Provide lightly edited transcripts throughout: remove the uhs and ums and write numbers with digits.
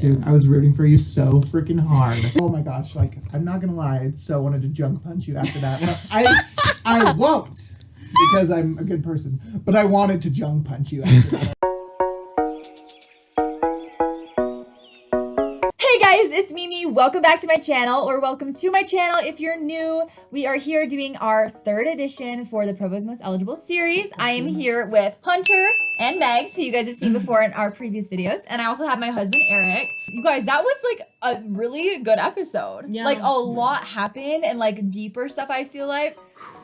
Dude, I was rooting for you so freaking hard. Oh my gosh, like, I'm not gonna lie, I so wanted to junk punch you after that. But I won't, because I'm a good person, but I wanted to junk punch you after that. Hey guys, it's Mimi. Welcome back to my channel, or welcome to my channel if you're new. We are here doing our third edition for the PROVO'S Most Eligible series. I am here with Hunter and Megs, who you guys have seen before in our previous videos. And I also have my husband, Eric. You guys, that was like a really good episode. Yeah. Like a lot happened and like deeper stuff, I feel like.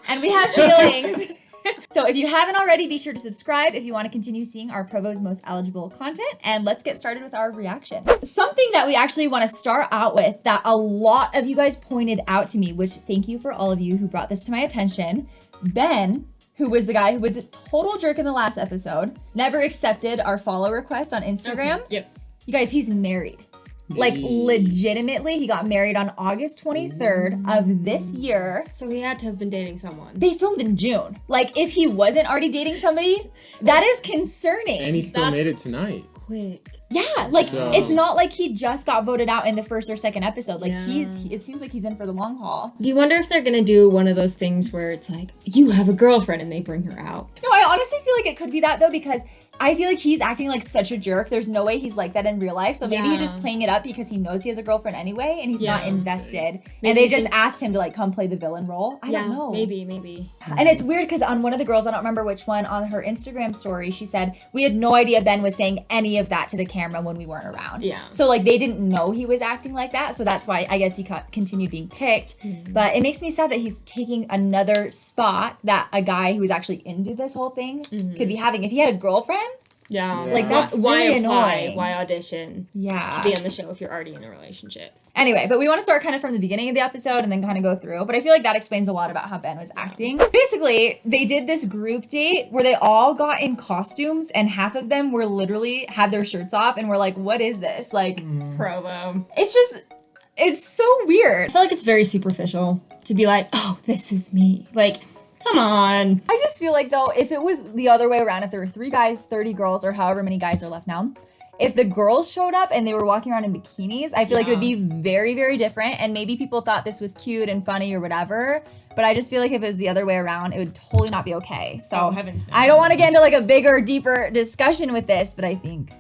And we have feelings. So if you haven't already, be sure to subscribe if you want to continue seeing our PROVO'S Most Eligible content. And let's get started with our reaction. Something that we actually want to start out with that a lot of you guys pointed out to me, which thank you for all of you who brought this to my attention. Ben, who was the guy who was a total jerk in the last episode, never accepted our follow request on Instagram. Okay. Yep. You guys, he's married. Like, legitimately, he got married on August 23rd of this year. So he had to have been dating someone. They filmed in June. Like, if he wasn't already dating somebody, that is concerning. And he still made it tonight. Quick. Yeah, like, it's not like he just got voted out in the first or second episode. Like, it seems like he's in for the long haul. Do you wonder if they're gonna do one of those things where it's like, you have a girlfriend and they bring her out? No, I honestly feel like it could be that, though, because I feel like he's acting like such a jerk. There's no way he's like that in real life. So maybe he's just playing it up because he knows he has a girlfriend anyway and he's not invested. Maybe and they just asked him to like come play the villain role. I don't know. Maybe. And it's weird because on one of the girls, I don't remember which one, on her Instagram story, she said, we had no idea Ben was saying any of that to the camera when we weren't around. Yeah. So like they didn't know he was acting like that. So that's why I guess he continued being picked. But it makes me sad that he's taking another spot that a guy who was actually into this whole thing could be having. If he had a girlfriend, like that's why really apply? annoying. Why audition? To be on the show if you're already in a relationship. Anyway, but we want to start kind of from the beginning of the episode and then kind of go through. But I feel like that explains a lot about how Ben was acting. Basically, they did this group date where they all got in costumes and half of them were literally had their shirts off and were like, what is this? Like, Provo. It's so weird. I feel like it's very superficial to be like, oh, this is me. Like, come on. I just feel like, though, if it was the other way around, if there were 3 guys, 30 girls, or however many guys are left now, if the girls showed up and they were walking around in bikinis, I feel like it would be very, very different. And maybe people thought this was cute and funny or whatever. But I just feel like if it was the other way around, it would totally not be okay. So I don't want to get into like a bigger, deeper discussion with this, but I think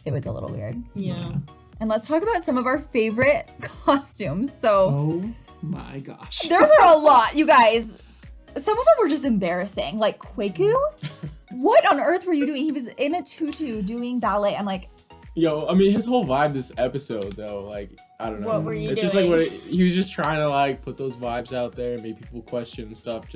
it was a little weird. Yeah. And let's talk about some of our favorite costumes. So, Oh my gosh. there were a lot, you guys. Some of them were just embarrassing. Like, Kwaku? What on earth were you doing? He was in a tutu doing ballet. I'm like... Yo, I mean, his whole vibe this episode, though, like, I don't know. What were you doing? Just like, he was just trying to, like, put those vibes out there, make people question and stuff.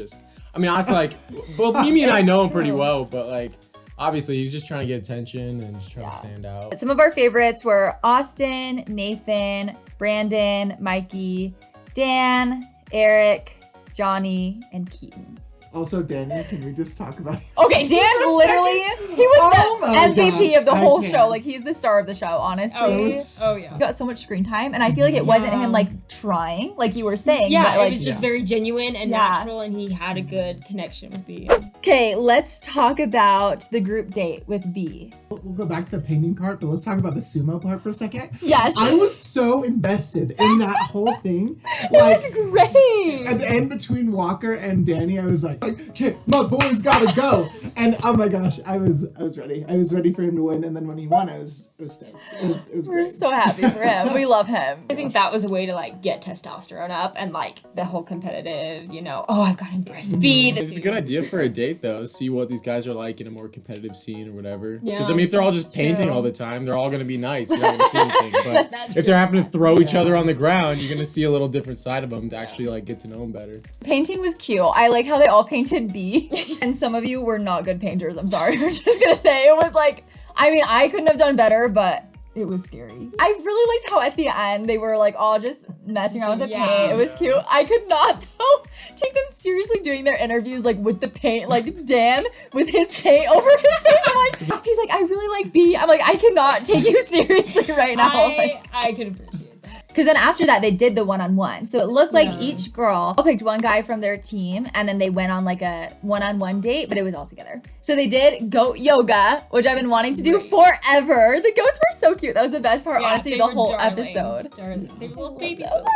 I mean, honestly, like, both Mimi and I know him pretty well, but, like, obviously, he was just trying to get attention and just trying to stand out. Some of our favorites were Austin, Nathan, Brandon, Mikey, Dan, Eric, Johnny, and Keaton. Also, Danny, can we just talk about it? Okay, Dan literally, he was the MVP of the whole show. Like, he's the star of the show, honestly. Yeah. He got so much screen time, and I feel like it wasn't him, like, trying, like you were saying. Yeah, but, like, it was just very genuine and natural, and he had a good connection with B. Okay, let's talk about the group date with B. We'll go back to the painting part, but let's talk about the sumo part for a second. Yes. I was so invested in that whole thing. It was great. At the end between Walker and Danny, I was like, okay, my boy's gotta go. And oh my gosh, I was ready. I was ready for him to win, and then when he won, I was stoked. It was We're great. so happy for him. We love him. I think that was a way to like get testosterone up and like the whole competitive, you know, oh, I've got to impress B. It's a good idea for a date, though. See what these guys are like in a more competitive scene or whatever. Yeah, because, I mean, if they're all just painting all the time, they're all going to be nice. You're not going to see anything. But if they're having to throw each other on the ground, you're going to see a little different side of them to actually, like, get to know them better. Painting was cute. I like how they all painted B. And some of you were not good painters. I'm sorry. I'm just going to say it was like, I mean, I couldn't have done better, but it was scary. I really liked how at the end they were like all just messing around with the paint. It was cute. I could not though take them seriously doing their interviews like with the paint, like Dan with his paint over his face. I'm like, he's like, I really like B. I'm like, I cannot take you seriously right now. I can appreciate that. Because then after that, they did the one-on-one. So it looked like each girl picked one guy from their team, and then they went on like a one-on-one date, but it was all together. So they did goat yoga, which I've been wanting to do forever. The goats were so cute. That was the best part, honestly, the whole episode. Darling. They were little baby Oh goats.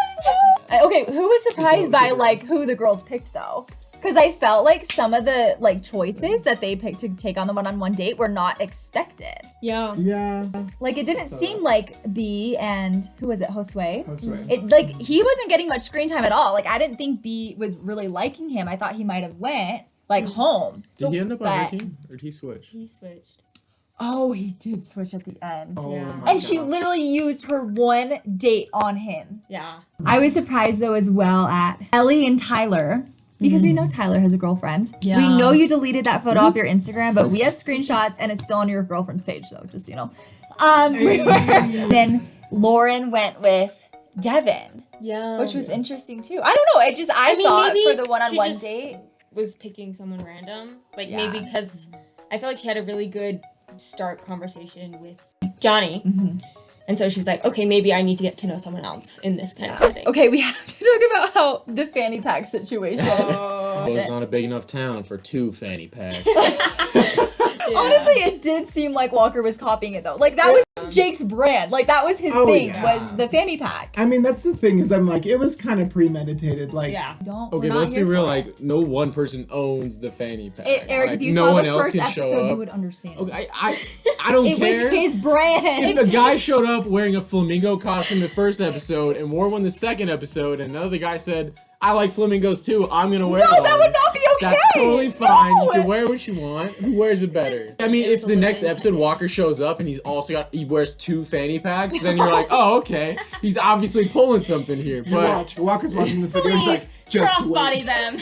my God. Okay, who was surprised by like who the girls picked though? Because I felt like some of the like choices that they picked to take on the one-on-one date were not expected. Yeah. Yeah. Like it didn't seem like B and who was it, Josue? Josue. It like he wasn't getting much screen time at all. Like I didn't think B was really liking him. I thought he might have went like home. Did he end up on her But- team, or did he switch? He switched. Oh, he did switch at the end. Oh Yeah. my And she gosh. literally used her one date on him. Yeah. I was surprised though as well at Ellie and Tyler. Because we know Tyler has a girlfriend. Yeah. We know you deleted that photo off your Instagram, but we have screenshots and it's still on your girlfriend's page, though, just so you know. Then Lauren went with Devin, Yeah. which was interesting too. I don't know. I mean, thought maybe for the one-on-one she just- date. was picking someone random. Like Yeah. maybe because I feel like she had a really good start conversation with Johnny. Mm-hmm. And so she's like, okay, maybe I need to get to know someone else in this kind of setting. Okay, we have to talk about how the Fanny Pack situation. Well, it's not a big enough town for 2 fanny packs. Yeah. Honestly, it did seem like Walker was copying it though. Like that was Jake's brand. Like that was his Oh, thing, yeah. was the Fanny Pack. I mean, that's the thing is I'm like, it was kind of premeditated. Like, Yeah. Don't. Okay, we're but not let's be here real. for it. Like, no one person owns the fanny pack. Eric, Like, if you no saw one the else first can show episode, you up. would understand. Okay, I don't It care. was his brand. If the guy showed up wearing a flamingo costume the first episode and wore one the second episode, and another guy said, "I like flamingos too. I'm gonna wear No, one." that would not be okay. That's totally fine. No. You can wear what you want. Who wears it better? I mean, if the next episode Walker shows up and he wears 2 fanny packs, then you're like, oh, okay, he's obviously pulling something here. you But watch. Walker's watching this video and he's Please like, just crossbody wait. them.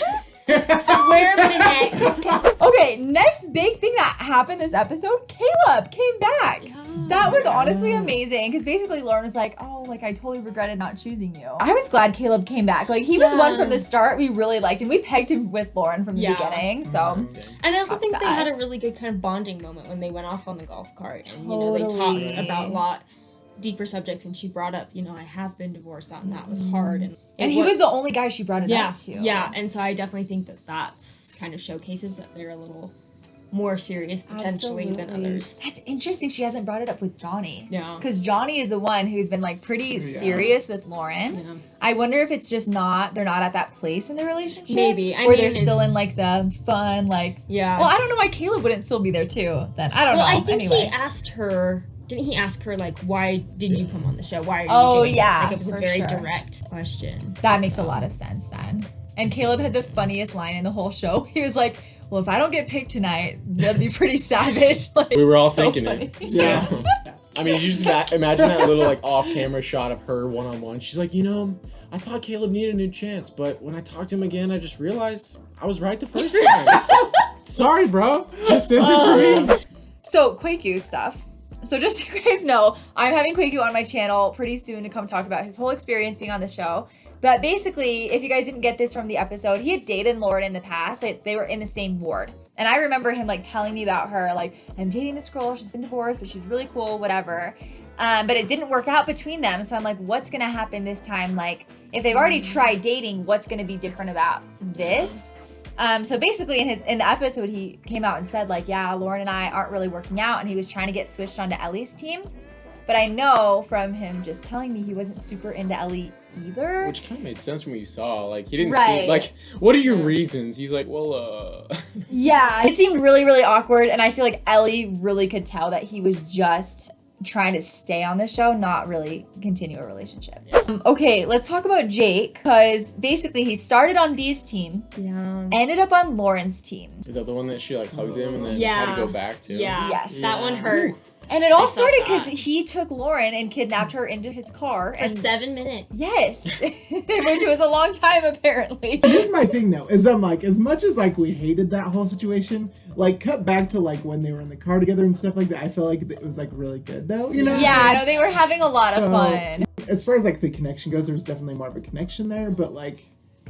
Just wear them in necks. Okay, next big thing that happened this episode, Caleb came back. That was honestly amazing because basically Lauren was like, oh, like I totally regretted not choosing you. I was glad Caleb came back. Like he was one from the start. We really liked him. We pegged him with Lauren from the beginning. So And I also think they had a Us. really good kind of bonding moment when they went off on the golf cart and, you know, they Totally. talked about a lot deeper subjects and she brought up, you know, I have been divorced, that was hard. And he was the only guy she brought it up to. Yeah, and so I definitely think that that's kind of showcases that they're a little more serious potentially than Absolutely. others. That's interesting. She hasn't brought it up with Johnny. Yeah. Because Johnny is the one who's been like pretty serious with Lauren. Yeah. I wonder if it's just they're not at that place in the relationship. Maybe. I or they're mean, still in like the fun, like. Yeah. Well, I don't know why Caleb wouldn't still be there too. Then I don't Well, know. I think anyway. he asked her. Didn't he ask her like, why did you come on the show? Why are you Oh, doing yeah, this? Like it was a for very sure. direct question. That makes a lot of sense then. And Caleb had the funniest line in the whole show. He was like, "Well, if I don't get picked tonight, that'd be pretty savage." Like, we were all so thinking funny. it. So, I mean, you just imagine that little like off-camera shot of her one-on-one. She's like, you know, I thought Caleb needed a new chance, but when I talked to him again, I just realized I was right the first time. Sorry, bro. Just isn't for me. So Kwaku stuff. So just so you guys know, I'm having Kwaku on my channel pretty soon to come talk about his whole experience being on the show. But basically, if you guys didn't get this from the episode, he had dated Lauren in the past. They were in the same ward. And I remember him like telling me about her, like, I'm dating this girl, she's been divorced, but she's really cool, whatever. But it didn't work out between them. So I'm like, what's gonna happen this time? Like, if they've already tried dating, what's gonna be different about this? So basically in the episode, he came out and said like, yeah, Lauren and I aren't really working out, and he was trying to get switched onto Ellie's team. But I know from him just telling me he wasn't super into Ellie either. Which kind of made sense from what you saw. Like, he didn't Right. see, like, what are your reasons? He's like, well, Yeah, it seemed really, really awkward, and I feel like Ellie really could tell that he was just trying to stay on the show, not really continue a relationship. Okay, let's talk about Jake, because basically he started on B's team, Yeah. ended up on Lauren's team. is that the one that she, like, hugged him and then Yeah. had to go back to? Yeah. Yes. That one hurt. And it all I saw started because that. he took Lauren and kidnapped her into his car. For And 7 minutes. yes, which was a long time apparently. Here's my thing though, is I'm like, as much as like we hated that whole situation, like cut back to like when they were in the car together and stuff like that, I feel like it was like really good though, you know? Yeah, no, they were having a lot of So, fun. As far as like the connection goes, there's definitely more of a connection there, but like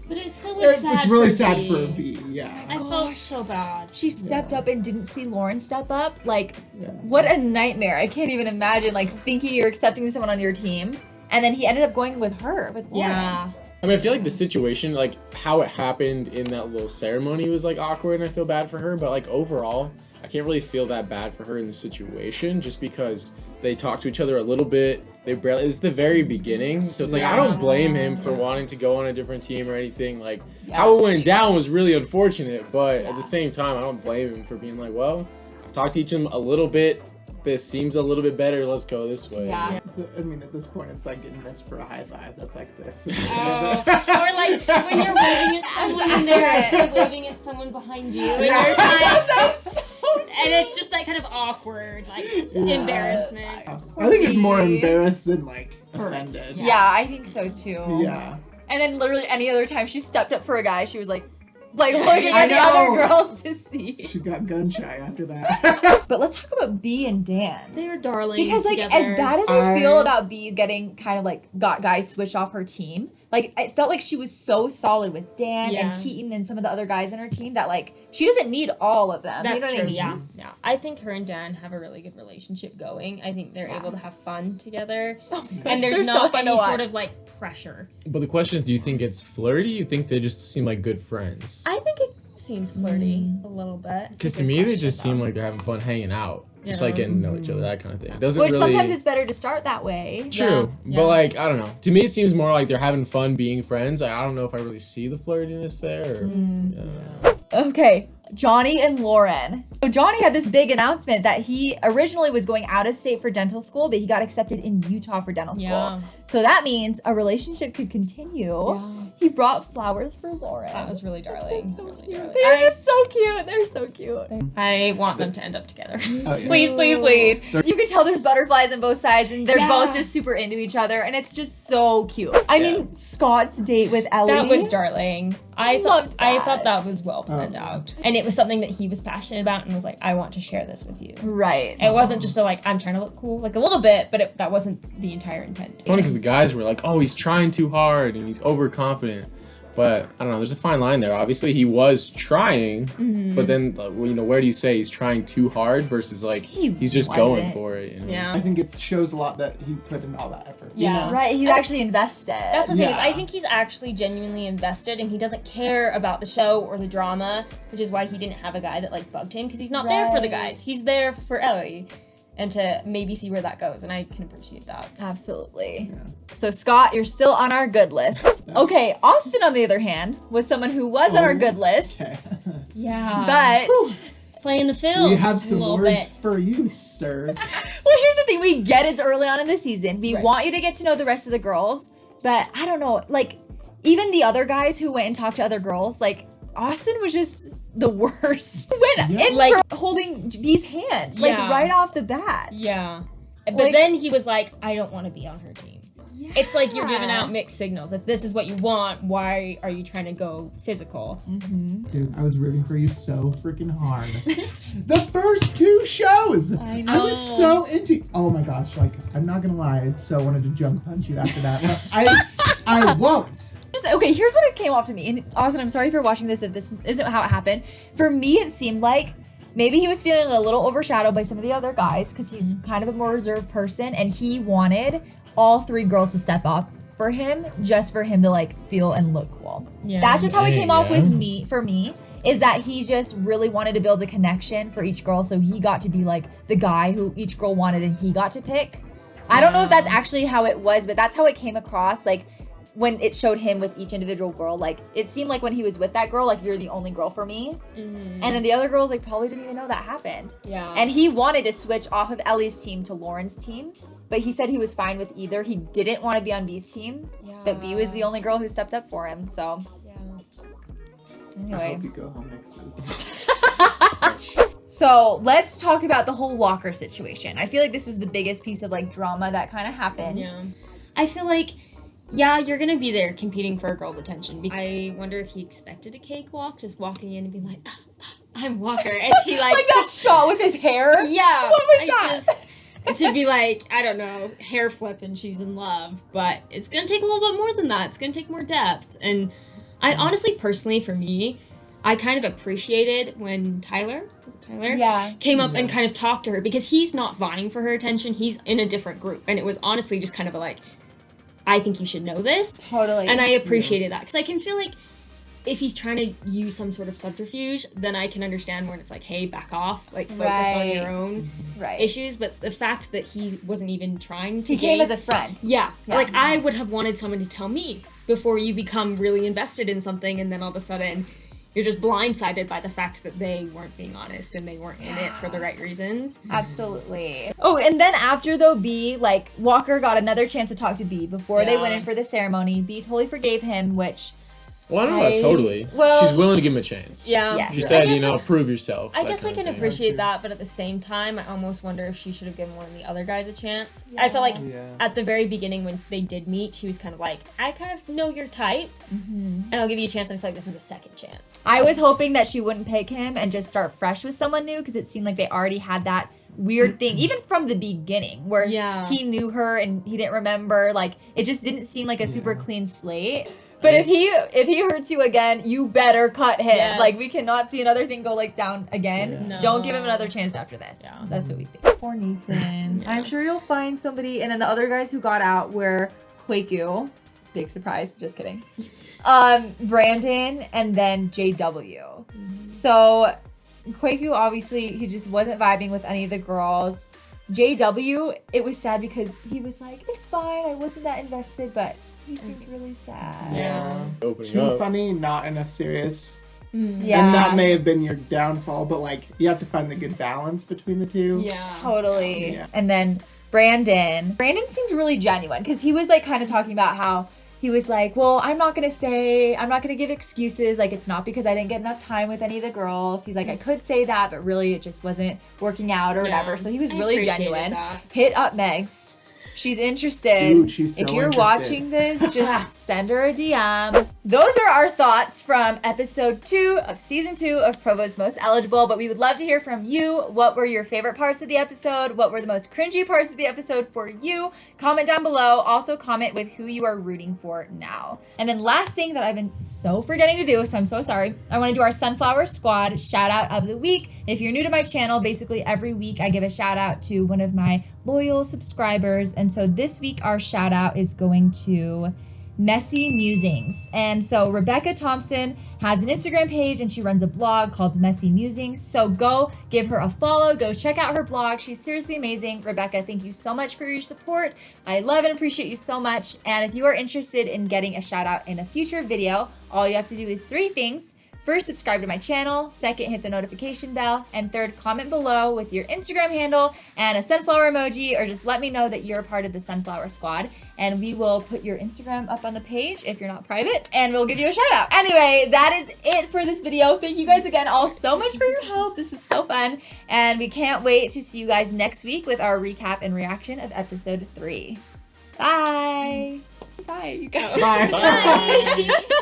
But it still was sad. it's really for sad B. for B, yeah. I felt so bad. She stepped up and didn't see Lauren step up. Like, Yeah. what a nightmare. I can't even imagine like thinking you're accepting someone on your team And then he ended up going with her, with Lauren. Yeah. I mean, I feel like the situation, like how it happened in that little ceremony was like awkward and I feel bad for her. But like overall, I can't really feel that bad for her in the situation just because they talked to each other a little bit. They barely, it's the very beginning. So it's like, I don't blame him for wanting to go on a different team or anything. Like how it went down was really unfortunate. But at the same time, I don't blame him for being like, well, I've talked to each of them a little bit. This seems a little bit better. Let's go this way. Yeah. I mean, at this point, it's like getting missed for a high five. That's like this. Or like when you're waving at someone and they're actually waving at someone behind you, and you're and it's just that kind of awkward, like embarrassment. I think it's more embarrassed than like offended. Yeah, I think so too. Yeah. And then literally any other time she stepped up for a guy, she was like looking I at the know. other girls to see. She got gun shy after that. But let's talk about B and Dan. They're darling Because like together. as bad as I feel about B getting kind of like got guys switched off her team, like it felt like she was so solid with Dan and Keaton and some of the other guys in her team that like she doesn't need all of them. That's you know true. what I mean? Yeah. I think her and Dan have a really good relationship going. I think they're able to have fun together, and there's They're so not fun to any sort watch. of like pressure. But the question is, do you think it's flirty? You think they just seem like good friends? I think it seems flirty a little bit. Because to me, they just seem like they're having fun hanging out. Just like getting to know each other, that kind of thing. It doesn't Which really... sometimes it's better to start that way. True, Yeah. but like, I don't know. To me, it seems more like they're having fun being friends. I don't know if I really see the flirtiness there. Or, Okay, Jonny and Lauren. So Jonny had this big announcement that he originally was going out of state for dental school, but he got accepted in Utah for dental school. Yeah. So that means a relationship could continue. Yeah. He brought flowers for Lauren. That was really darling. so Really cute. darling. They're just so cute. They're so cute. I want them to end up together. Oh, yeah. Please, please, please. You can tell there's butterflies on both sides, and they're Yeah. both just super into each other, and it's just so cute. I mean, Scott's date with Ellie. That was darling. I Loved thought that. that was well planned out, and it was something that he was passionate about, and was like, I want to share this with you. right. It wasn't just a like I'm trying to look cool, like a little bit, but that wasn't the entire intent. funny because the guys were like, "Oh, he's trying too hard and he's overconfident." But I don't know. There's a fine line there. Obviously, he was trying, but then where do you say he's trying too hard versus like he's just going wasn't. for it? You know? Yeah. I think it shows a lot that he put in all that effort. you Yeah. know? Right, he's actually invested. That's the thing is, Yeah. I think he's actually genuinely invested, and he doesn't care about the show or the drama, which is why he didn't have a guy that like bugged him, because he's not there for the Right. guys. He's there for Ellie, and to maybe see where that goes, and I can appreciate that. Absolutely. So Scott, you're still on our good list. Okay, Austin, on the other hand, was someone who was on our good list, Okay. Yeah, but playing the field. We have some a little words bit. for you, sir. well, here's the thing: we get it's early on in the season. We Right. want you to get to know the rest of the girls, but I don't know, like even the other guys who went and talked to other girls, like Austin was just the worst. Went in Like- for holding B's hand, like Yeah. right off the bat. Yeah, but Like- then he was like, I don't want to be on her team. It's like you're giving Yeah. out mixed signals. If this is what you want, why are you trying to go physical? Dude, I was rooting for you so freaking hard. The first two shows! I I was so into. Oh my gosh, like, I'm not gonna lie, I so wanted to junk punch you after that. I won't. Just, okay, here's what it came off to me. And Austin, I'm sorry for watching this if this isn't how it happened. For me, it seemed like maybe he was feeling a little overshadowed by some of the other guys because he's kind of a more reserved person, and he wanted all three girls to step up for him just for him to like feel and look cool. Yeah. That's just how it came off Yeah. with me. For me, is that he just really wanted to build a connection for each girl, so he got to be like the guy who each girl wanted and he got to pick. I don't know if that's actually how it was, but that's how it came across. Like when it showed him with each individual girl, like it seemed like when he was with that girl, like you're the only girl for me. And then the other girls like probably didn't even know that happened. Yeah. And he wanted to switch off of Ellie's team to Lauren's team, but he said he was fine with either. He didn't want to be on B's team, but B was the only girl who stepped up for him. So I anyway, hope you go home next week. so let's talk about the whole Walker situation. I feel like this was the biggest piece of like drama that kind of happened. Yeah. I feel like, yeah, you're gonna be there competing for a girl's attention. I wonder if he expected a cakewalk, just walking in and being like, I'm Walker. And she like, Like that shot with his hair. yeah. What was I that? just- to be like, I don't know, hair flip and she's in love. But it's gonna take a little bit more than that. It's gonna take more depth. And I honestly, personally, for me, I kind of appreciated when Tyler Yeah. came up and kind of talked to her, because he's not vying for her attention. He's in a different group. And it was honestly just kind of a like, I think you should know this. Totally. And I appreciated that because I can feel like if he's trying to use some sort of subterfuge, then I can understand when it's like, hey, back off, like focus on your own issues. But the fact that he wasn't even trying to, he came as a friend. Yeah, like I would have wanted someone to tell me before you become really invested in something, and then all of a sudden you're just blindsided by the fact that they weren't being honest and they weren't in it for the right reasons. Absolutely. Oh, and then after though, B, like Walker got another chance to talk to B before they went in for the ceremony. B totally forgave him, which well, I don't know about totally. Well, she's willing to give him a chance. Yeah. Yes. She said, you know, prove yourself. I guess I can appreciate that. that, but at the same time, I almost wonder if she should have given one of the other guys a chance. I felt like at the very beginning when they did meet, she was kind of like, I kind of know your type, and I'll give you a chance, and I feel like this is a second chance. I was hoping that she wouldn't pick him and just start fresh with someone new, because it seemed like they already had that weird thing, even from the beginning, where he knew her and he didn't remember. Like, it just didn't seem like a super clean slate. But if he hurts you again, you better cut him. Yes. Like, we cannot see another thing go like down again. Yeah. No. Don't give him another chance after this. Yeah. That's what we think. Poor Nathan. I'm sure you'll find somebody. And then the other guys who got out were Kwaku. Big surprise. Just kidding. Brandon and then JW. So Kwaku, obviously, he just wasn't vibing with any of the girls. JW, it was sad because he was like, it's fine, I wasn't that invested, but he seemed really sad. Yeah. Opening Too up. funny, not enough serious. Yeah. And that may have been your downfall, but like you have to find the good balance between the two. Yeah. Totally. Yeah. And then Brandon seemed really genuine because he was like kind of talking about how he was like, well, I'm not going to give excuses. Like, it's not because I didn't get enough time with any of the girls. He's like, I could say that, but really it just wasn't working out or whatever. So he was really appreciated genuine. that. Hit up Megs. She's interested. Dude, she's so If you're interested. watching this, just send her a DM. Those are our thoughts from episode 2 of season 2 of Provo's Most Eligible, but we would love to hear from you. What were your favorite parts of the episode? What were the most cringy parts of the episode for you? Comment down below. Also comment with who you are rooting for now. And then last thing that I've been so forgetting to do, so I'm so sorry. I want to do our Sunflower Squad shout out of the week. If you're new to my channel, basically every week I give a shout out to one of my loyal subscribers. And so this week our shout out is going to Messy Musings. And so Rebecca Thompson has an Instagram page and she runs a blog called Messy Musings. So go give her a follow, go check out her blog. She's seriously amazing. Rebecca, thank you so much for your support. I love and appreciate you so much. And if you are interested in getting a shout out in a future video, all you have to do is 3 things. First, subscribe to my channel. Second, hit the notification bell. And third, comment below with your Instagram handle and a sunflower emoji, or just let me know that you're a part of the Sunflower Squad. And we will put your Instagram up on the page if you're not private, and we'll give you a shout out. Anyway, that is it for this video. Thank you guys again all so much for your help. This was so fun. And we can't wait to see you guys next week with our recap and reaction of episode 3. Bye. Bye, you guys. Bye. Bye.